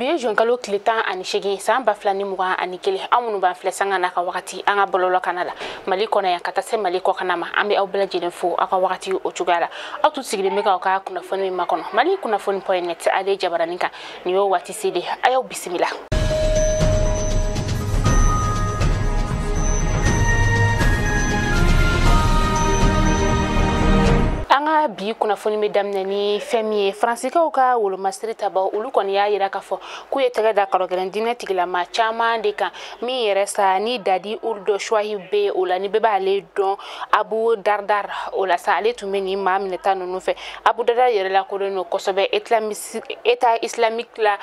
Biye jonkalo kileta ani shegi samba flani muga ani kele amunu ban flesanga na ka wakati anga bololo kanala mali kona ya kata se mali ko kanama ambe au bela jene fo aka wakati o chugala au tu sigire mega ka kuna foni makono mali kuna foni point ade jabaranika niyo wati sidi ayo bismillah. Anga bi kuna foni medamna ni femi francika ka wolo masteri taba ulu koni ya yira ka fo ku yetega da karogeren dina tigila ma chama ndeka mi yeresa ni dadi uldo shwahi be ola ni beba le don abu dardar ola sa ale tumeni ma mineta no fe abu dardar yerela ko no kosobe eta islamique la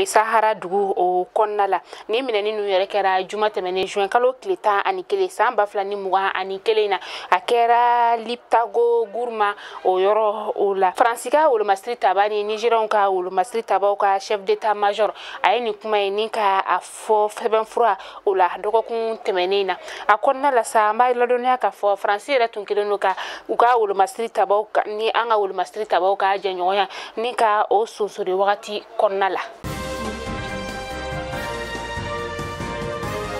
sahara dugu o konnala ni mineni nu yere kera juma temene juin kalo kileta ani kele samba flani muga ani kele na akera liptago gurma o yoro ola francika wolo mastri tabani nigerian ka wolo mastri tabao ka chef d'état major ayini kuma ni ka afo feben fura ola doko kun temenina akonna la samba lodonia ka fo francais ra tunkilo no ka uka wolo mastri tabao ni anga wolo mastri tabao ka janyoya ni ka o susuri wakati konnala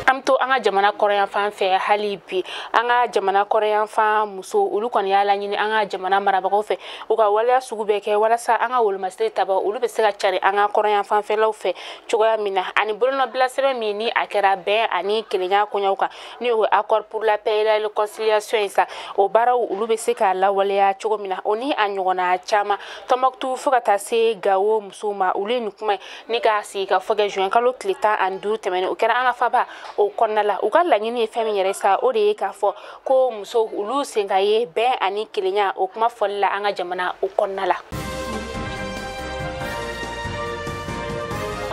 amto anga jamana korean fan fe halibi anga jamana korean fan muso ulu kon yala nyini anga jamana maraba ko fe uka wala sugube ke wala sa anga wol master taba ulu be sega chari anga korean fan fe law fe chogoya mina ani bruno bla sebe mini akera be ani kelenya kunyauka ni o accord pour la paix et la réconciliation isa o bara ulu be seka la wala ya chogo mina oni anyogona chama tomaktu fukata se gawo musuma ulu ni kuma ni ka si ka foga juin kalo kleta andu temene ukera anga faba o konnala ukala nyini femi yeresa o de ka fo ko muso ulu sengaye be ani kilenya o kuma folla anga jamana o konnala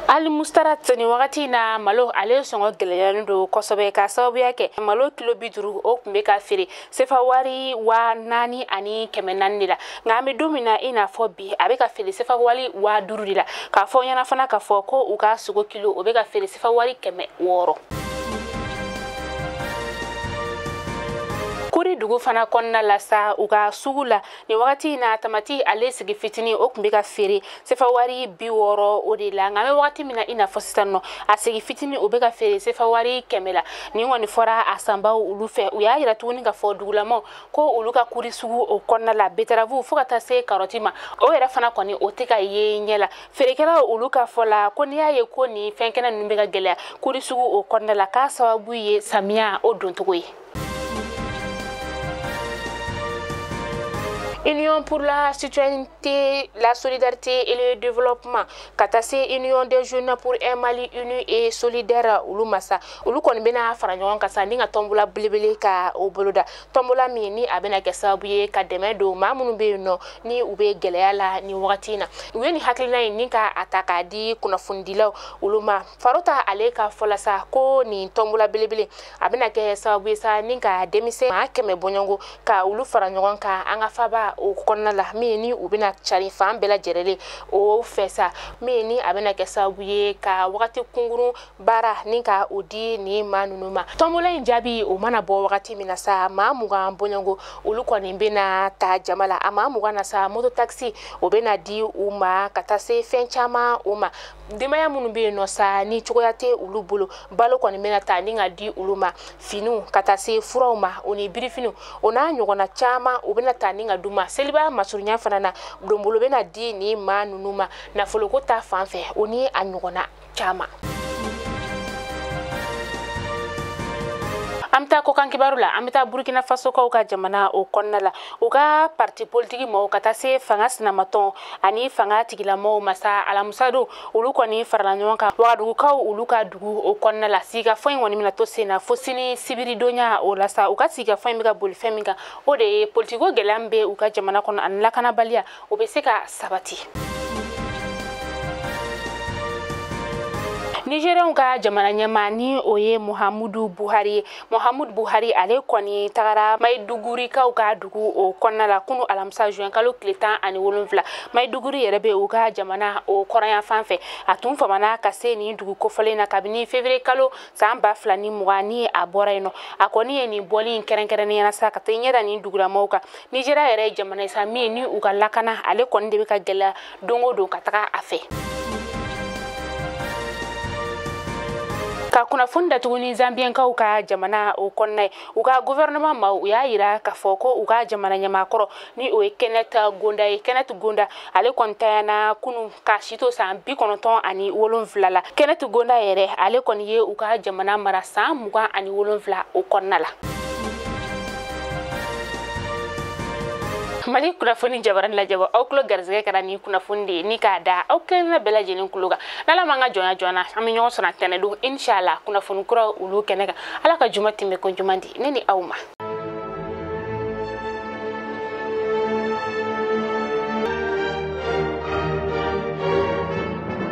al mustarat ni wakati na malo ale songo geleyanu do kosobe ka sababu yake malo kilo biduru o kumbe ka firi sefa wari wa nani ani kemenanila ngami domina ina fobi abe ka firi sefa wali wa durudila ka fo nyana fana ka fo ko uka sugo kilo obe ka firi sefa wari keme woro kuri dugu fana konna la sa uga sugula ni wakati na tamati ale sigi fitini o kumbe ka fere sefa wari biworo o de la ngame wakati mina ina fositano asigi fitini o be ka fere sefa wari kemela ni ngoni fora asamba ulu fe uya yira tuni ka fo dugula mo ko ulu ka kuri sugu o konna la betaravu fukata se karotima o era fana koni o teka ye nyela fere kala ulu ka fola ko ni aye ko ni fenkena numbe ka gele kuri sugu o konna la ka sababu ye samia o dontogoye. Union pour la citoyenneté, la solidarité et le développement. Katase Union des jeunes pour un Mali uni et solidaire ulumasa. Ulu kon bena faranyon kasa ninga tombola blebele ka oboloda. Tombola mi ni abena kesabuye ka demedo mamunu be no ni ube geleala ni watina. Weni haklina ni ka ataka di kuna fundila uluma. Farota aleka folasa ko ni tombola blebele abena kesabuye sa ninga demise ma keme bonyongo ka ulu faranyon ka anga faba o konnala meni ubina chari fam bela jerele o fesa meni abena kesabuye ka wakati kunguru bara ninka odi ni manunuma tomola injabi o mana bo wakati minasa ma muga mbonyango uluko ni bena ta jamala ama muga na sa moto taxi obena di uma katase fenchama uma dimaya munube no sa ni chokoyate ulubulo balo ko ni bena ta ninga di uluma finu katase furauma oni birifinu ona nyogona chama obena ta ninga duma seliba masurunya fanana dombolo bena di ni manunuma na foloko ta fanfe oni anyogona chama amta ko kanki barula amta Burkina Faso ko ka jamana o konnala uga parti politique mo kata se fangas na maton ani fanga tigila mo masa alamusado uluko ni farlanyon ka wadu ka uluka dugu o konnala siga foin woni mina to sena fosini sibiri donya o la sa uga siga foin miga bol feminga o de politiko gelambe uga jamana kon an lakana balia o be seka sabati Nigerian ka jamana nyamani oye Muhammadu Buhari ale koni tagara Maiduguri ka uka dugu o konnala kunu alamsa juin kalo kletan ani wolonvla Maiduguri yerebe uka jamana o korean fanfe atun famana kase ni dugu kofole na kabini février kalo samba flani mugani abora ino akoni ni boli kerenkereni yana sa katenya ni dugura mauka Nigeria yere jamana isa mi ni uka lakana ale koni de ka gela dongo do kataka afe ka kunnafoni datuguni Zambienkaw ka jamana o kɔnɔna u ka gouvernement ma u y'a yira k'a fɔ ko u ka jamana ɲamakɔrɔ ni o ye Kenneth Gonda ye. Kenneth Gonda ale kɔni tanyana kunu ka sito san 97 la. Kenneth Gonda yɛrɛ ale kɔni ye u ka jamana mara san 27 o kɔnɔna la. Mali kunnafoni jabaran lajɛ aw kulo garisɛgɛ kɛra ni kunnafoni de ni k'a da aw kelen bɛɛ lajɛlen kulo kan. N'ala man ka jɔnya joona an bɛ ɲɔgɔn sɔrɔ tɛnɛ don inshallah kunnafoni kura olu kɛnɛ kan. Ala ka juma tɛmɛ ko juman di ne ni aw ma.